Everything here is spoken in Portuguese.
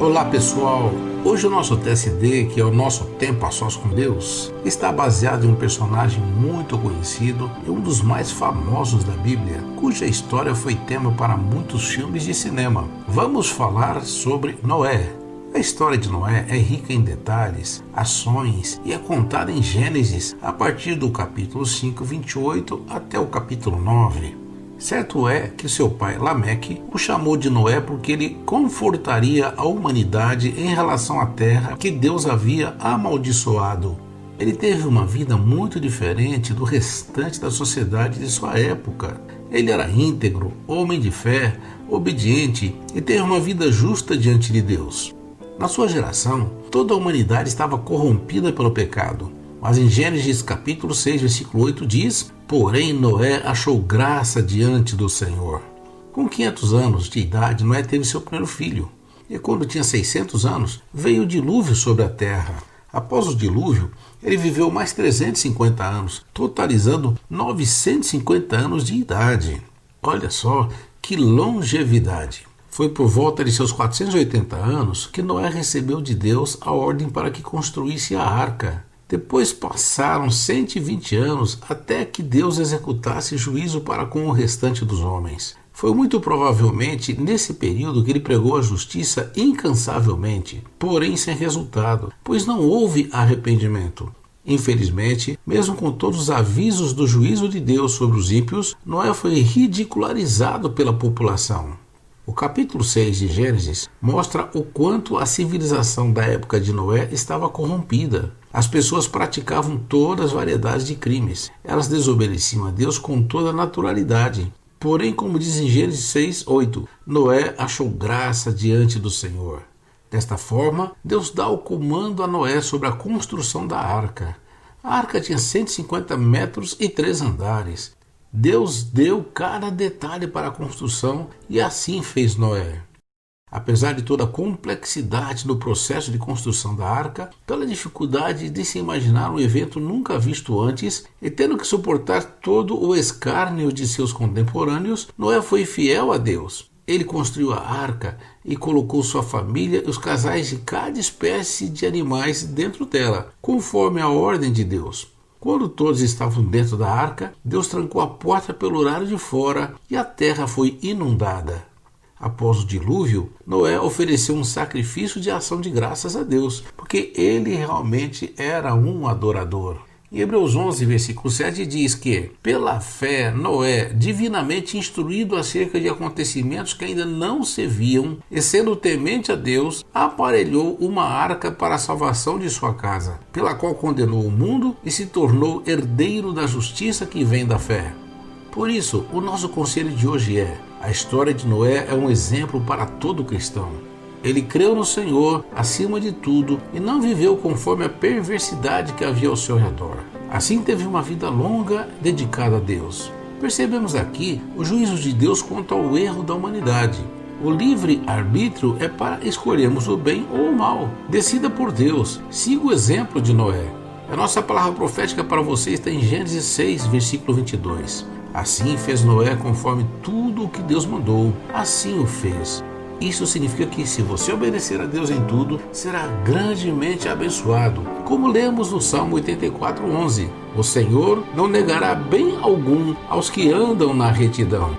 Olá pessoal, hoje o nosso TSD, que é o nosso Tempo a Sós com Deus, está baseado em um personagem muito conhecido e um dos mais famosos da Bíblia, cuja história foi tema para muitos filmes de cinema. Vamos falar sobre Noé. A história de Noé é rica em detalhes, ações e é contada em Gênesis a partir do capítulo 5, 28 até o capítulo 9. Certo é que seu pai Lameque o chamou de Noé porque ele confortaria a humanidade em relação à terra que Deus havia amaldiçoado. Ele teve uma vida muito diferente do restante da sociedade de sua época. Ele era íntegro, homem de fé, obediente e teve uma vida justa diante de Deus. Na sua geração, toda a humanidade estava corrompida pelo pecado. Mas em Gênesis capítulo 6, versículo 8 diz: "Porém Noé achou graça diante do Senhor." Com 500 anos de idade, Noé teve seu primeiro filho. E quando tinha 600 anos, veio o dilúvio sobre a terra. Após o dilúvio, ele viveu mais 350 anos, totalizando 950 anos de idade. Olha só que longevidade! Foi por volta de seus 480 anos que Noé recebeu de Deus a ordem para que construísse a arca. Depois passaram 120 anos até que Deus executasse juízo para com o restante dos homens. Foi muito provavelmente nesse período que ele pregou a justiça incansavelmente, porém sem resultado, pois não houve arrependimento. Infelizmente, mesmo com todos os avisos do juízo de Deus sobre os ímpios, Noé foi ridicularizado pela população. O capítulo 6 de Gênesis mostra o quanto a civilização da época de Noé estava corrompida. As pessoas praticavam todas as variedades de crimes. Elas desobedeciam a Deus com toda a naturalidade. Porém, como diz em Gênesis 6, 8, Noé achou graça diante do Senhor. Desta forma, Deus dá o comando a Noé sobre a construção da arca. A arca tinha 150 metros e 3 andares. Deus deu cada detalhe para a construção e assim fez Noé. Apesar de toda a complexidade do processo de construção da arca, pela dificuldade de se imaginar um evento nunca visto antes e tendo que suportar todo o escárnio de seus contemporâneos, Noé foi fiel a Deus. Ele construiu a arca e colocou sua família e os casais de cada espécie de animais dentro dela, conforme a ordem de Deus. Quando todos estavam dentro da arca, Deus trancou a porta pelo lado de fora e a terra foi inundada. Após o dilúvio, Noé ofereceu um sacrifício de ação de graças a Deus, porque ele realmente era um adorador. Em Hebreus 11, versículo 7 diz que, pela fé, Noé, divinamente instruído acerca de acontecimentos que ainda não se viam, e sendo temente a Deus, aparelhou uma arca para a salvação de sua casa, pela qual condenou o mundo e se tornou herdeiro da justiça que vem da fé. Por isso, o nosso conselho de hoje é: a história de Noé é um exemplo para todo cristão. Ele creu no Senhor acima de tudo e não viveu conforme a perversidade que havia ao seu redor. Assim teve uma vida longa dedicada a Deus. Percebemos aqui o juízo de Deus quanto ao erro da humanidade. O livre-arbítrio é para escolhermos o bem ou o mal. Decida por Deus. Siga o exemplo de Noé. A nossa palavra profética para você está em Gênesis 6, versículo 22. Assim fez Noé conforme tudo o que Deus mandou. Assim o fez. Isso significa que se você obedecer a Deus em tudo, será grandemente abençoado. Como lemos no Salmo 84:11, o Senhor não negará bem algum aos que andam na retidão.